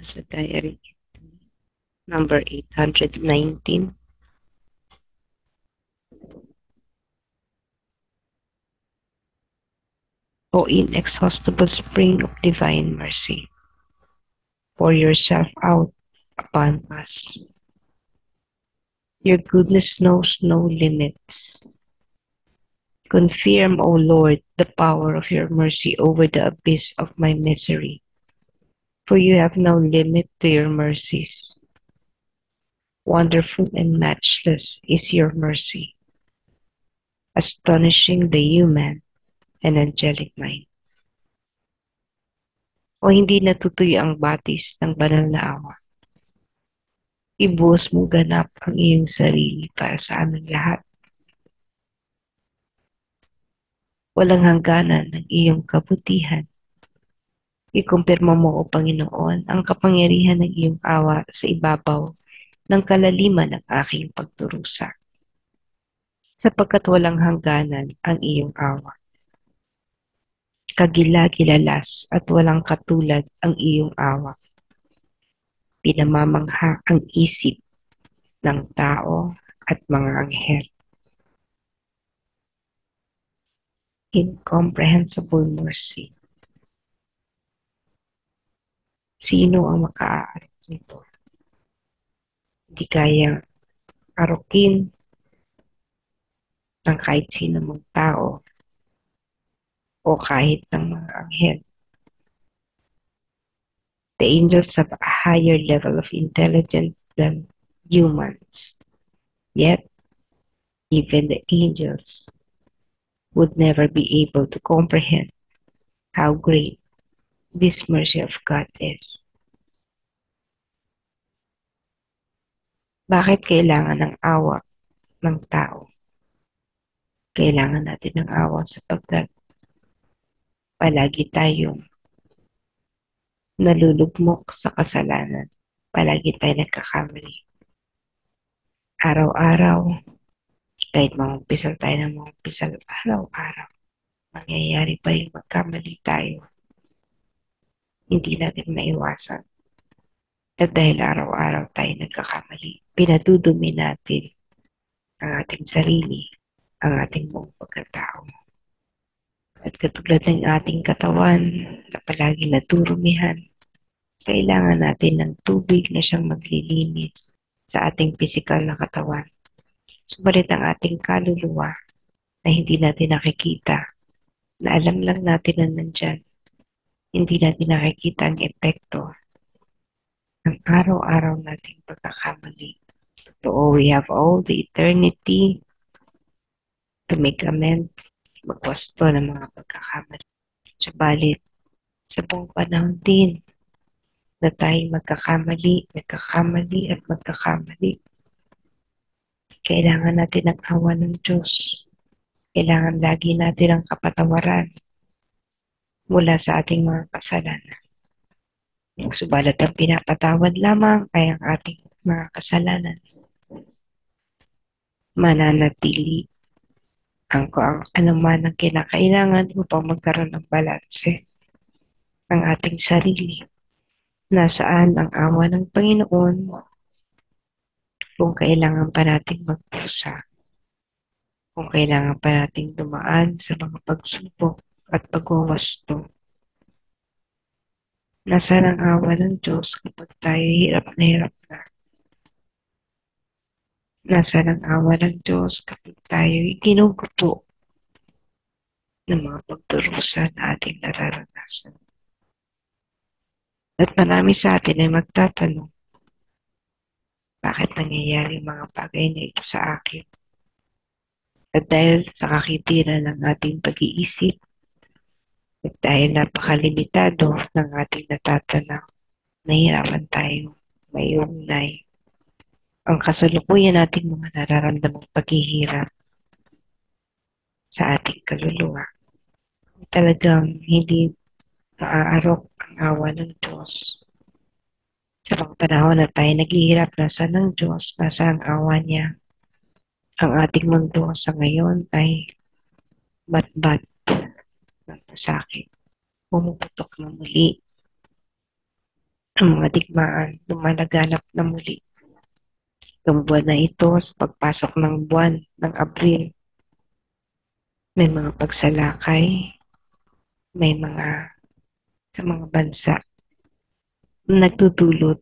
Sa diary number 819. O inexhaustible spring of divine mercy, pour yourself out upon us. Your goodness knows no limits. Confirm, O Lord, the power of your mercy over the abyss of my misery, for you have no limit to your mercies. Wonderful and matchless is your mercy, astonishing the human and angelic mind. O hindi natutuyo ang batis ng banal na awa. Ibuhos mo ganap ang iyong sarili para sa aming lahat. Walang hangganan ng iyong kabutihan. Ikumpirma mo, O Panginoon, ang kapangyarihan ng iyong awa sa ibabaw ng kalaliman ng aking pagdurusa. Sapagkat walang hangganan ang iyong awa. Kagila-gilalas at walang katulad ang iyong awa. Pinamamangha ang isip ng tao at mga anghel. Incomprehensible mercy. Sino ang makaaarap nito? Hindi kayang arukin ng kahit sino mong tao o kahit ng mga anghel. The angels have a higher level of intelligence than humans. Yet, even the angels would never be able to comprehend how great this mercy of God is. Bakit kailangan ng awa ng tao? Kailangan natin ng awa sapagkat palagi tayong nalulugmok sa kasalanan. Palagi tayo nagkakamali. Araw-araw, kahit mamumpisal tayo ng mamumpisal, araw-araw, mangyayari pa yung magkamali tayo. Hindi natin maiwasan. At dahil araw-araw tayo nagkakamali, pinadudumi natin ang ating sarili, ang ating buong pagkatao. At katulad ng ating katawan na palagi naturumihan, kailangan natin ng tubig na siyang maglilinis sa ating pisikal na katawan. Subalit ang ating kaluluwa na hindi natin nakikita, na alam lang natin na nandyan, hindi natin nakikita ang epekto ng araw-araw nating pagkakamali. So we have all the eternity to make amends, magwasto ng mga pagkakamali. Subalit, sa buong panahon din na tayo magkakamali at magkakamali, kailangan natin ang awa ng Diyos. Kailangan lagi natin ang kapatawaran mula sa ating mga kasalanan. Subalit ang pinapatawad lamang ay ang ating mga kasalanan. Mananatili ang anuman ang kinakailangan upang magkaroon ng balanse ang ating sarili. Nasaan ang awa ng Panginoon kung kailangan pa nating magpusa, kung kailangan pa nating dumaan sa mga pagsubok at pagwawasto. Nasaan ang awa ng Diyos kapag tayo hirap na? Nasaan ang awa ng Diyos kapag tayo ginugupo ng mga pagdurusa na ating nararanasan? At marami sa atin ay magtatanong, bakit nangyayari mga bagay na ito sa akin? At dahil sa kakitiran ng ating pag-iisip, at dahil napakalimitado ng ating natatanaw, nahihirapan tayo mayugnay ang kasalukuyan nating mga nararamdamang paghihirap sa ating kaluluwa. Talagang hindi maaarok ang awa ng Diyos. Sa mga panahon na tayo naghihirap, nasa ng Diyos, nasa ang awa niya. Ang ating mundo sa ngayon ay bat-bat ng pasakit. Pumuputok na muli Ang mga digmaan lumalaganap na muli. Yung buwan na ito sa pagpasok ng buwan ng Abril, may mga pagsalakay, may mga sa mga bansa na nagdudulot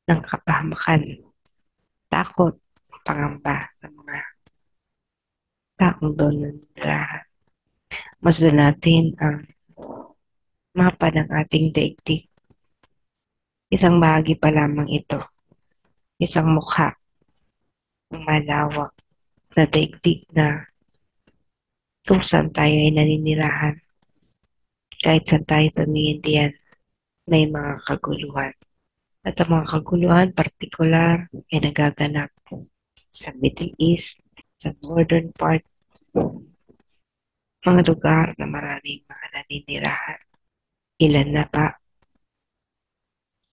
ng kapahamakan, takot, pangamba sa mga taong doon nanirahan. Masdan natin ang mapa ng ating daigdig. Isang bahagi pa lamang ito, isang mukha ng malawak na daigdig na kung saan tayo ay naninirahan. Kahit saan tayo tumingin diyan, may mga kaguluhan. At ang mga kaguluhan, partikular, ay nagaganap sa Middle East, sa northern part, mga lugar na maraming mga naninirahan. Ilan na pa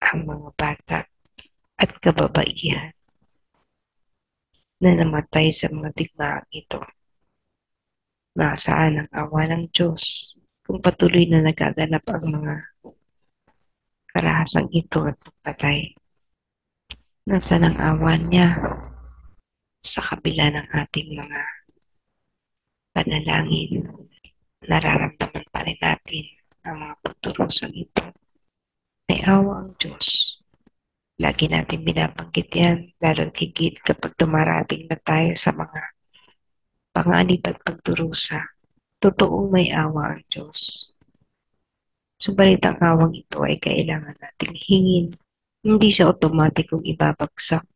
ang mga bata at kababaihan na namatay sa mga digmaang ito. Nasaan ang awa ng Diyos kung patuloy na nagaganap ang mga karahasang ito at pagpatay? Nasaan ang awa niya sa kabila ng ating mga panalangin? Nararamdaman pa rin natin ang mga pagturusang ito. May awa ang Diyos. Lagi natin binabanggit yan, lalo higit kapag dumarating na tayo sa mga panganib at pagdurusa. Totoong may awa ang Diyos. Subalit ang awang ito ay kailangan nating hingin. Hindi siya otomatikong ibabagsak.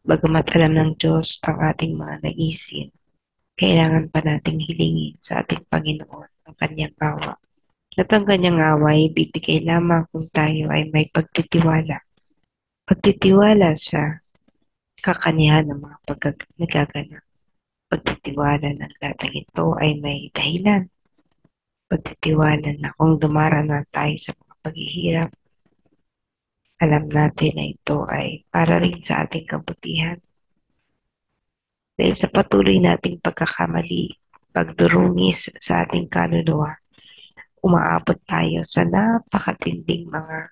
Bagamat alam ng Diyos ang ating mga naisin, kailangan pa nating hilingin sa ating Panginoon ang kanyang awa. At ang kanyang awa ay bibigay lamang kung tayo ay may pagtitiwala. Pagtitiwala sa kakanihan ng mga nagaganap. Pagtitiwala na lahat ng ito ay may dahilan. Pagtitiwala na kung dumaranas tayo sa mga paghihirap, alam natin na ito ay para rin sa ating kabutihan. Dahil sa patuloy nating pagkakamali, pagdurungis sa ating kaluluwa, umaabot tayo sa napakatinding mga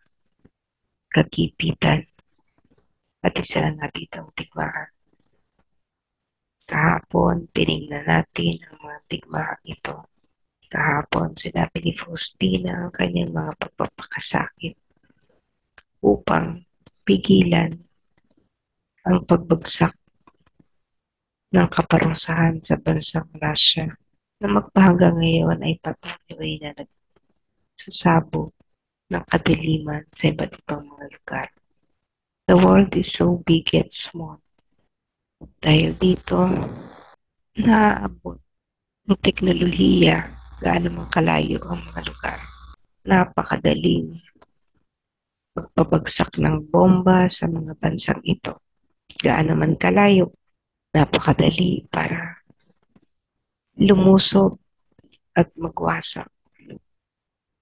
kagipitan at isa na natin itong digmaan. Kahapon, tinignan natin ang mga digmaan ito. Kahapon, sinabi ni Faustina ang kanyang mga pagpapakasakit upang pigilan ang pagbagsak ng kaparusahan sa bansang Russia na magpahanggang ngayon ay patuloy na nagsasabog ng kadiliman sa iba't ibang mga lugar. The world is so big and small. Dahil dito, naaabot ng teknolohiya gaano man kalayo ang mga lugar. Napakadaling magpabagsak ng bomba sa mga bansang ito. Gaano man kalayo, napakadali para lumusob at magwasak.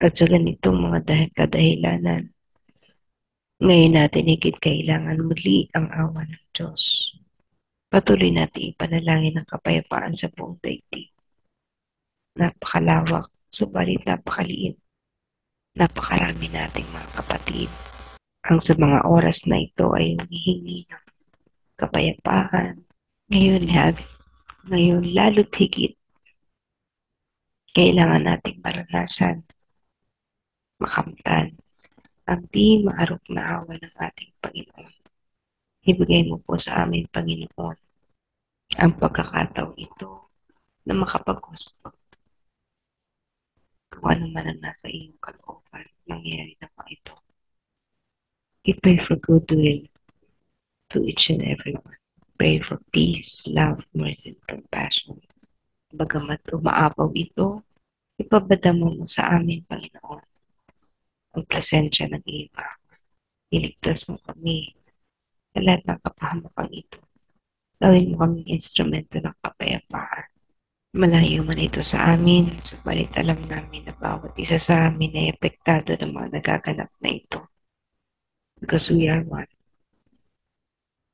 At sa ganitong mga kadahilanan, ngayon natin higit kailangan muli ang awa ng Diyos. Patuloy natin ipanalangin ang kapayapaan sa buong daigdig. Napakalawak, subalit napakaliit. Napakarami nating mga kapatid. Ang sa mga oras na ito ay humihingi ng kapayapaan. Ngayon lalo't higit, kailangan nating maranasan, makamtan, ang di maarok na awa ng ating Panginoon. Ibigay mo po sa amin, Panginoon, ang pagkakataon ito na makapag-gusto kung ano man ang nasa iyong kalooban, mangyayari na po ito. We pray for goodwill to each and everyone. Pray for peace, love, mercy, and compassion. Bagamat umaapaw ito, ipabadama mo sa amin, Panginoon, ang presensya ng iba. Iligtas mo kami sa lahat ng kapahamakang ito. Gawin mo kaming instrumento ng kapayapaan. Malayo man ito sa amin, subalit alam namin na bawat isa sa amin ay epektado ng mga nagaganap na ito. Because we are one.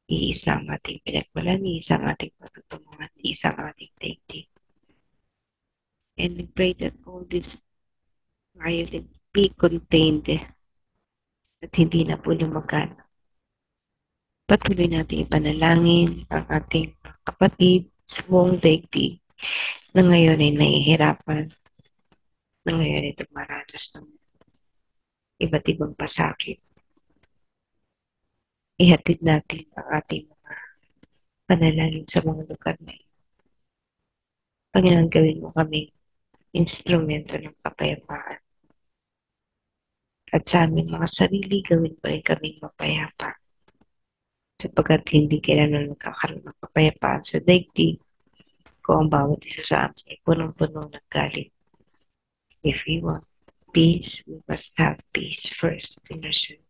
Iisa ang ating pinagmulan, iisa ang ating patutunguhan, iisa ang ating daigdig. And we pray that all this violence be contained at hindi na po lumagana. Patuloy natin ipanalangin ang ating kapatid sa buong daigdig na ngayon ay nahihirapan, na ngayon ay dumaranas ng iba't ibang pasakit. Ihatid natin ang ating mga panalangin sa mga lugar na ito. Panginoon, gawin mo kaming instrumento ng kapayapaan. At sa aming mga sarili, gawin pa rin kaming mapayapa. Sapagkat hindi kailanman magkakaroon ng kapayapaan sa daigdig kung ang bawat isa sa amin ay punong-puno ng galit. If we want peace, we must have peace first in ourselves.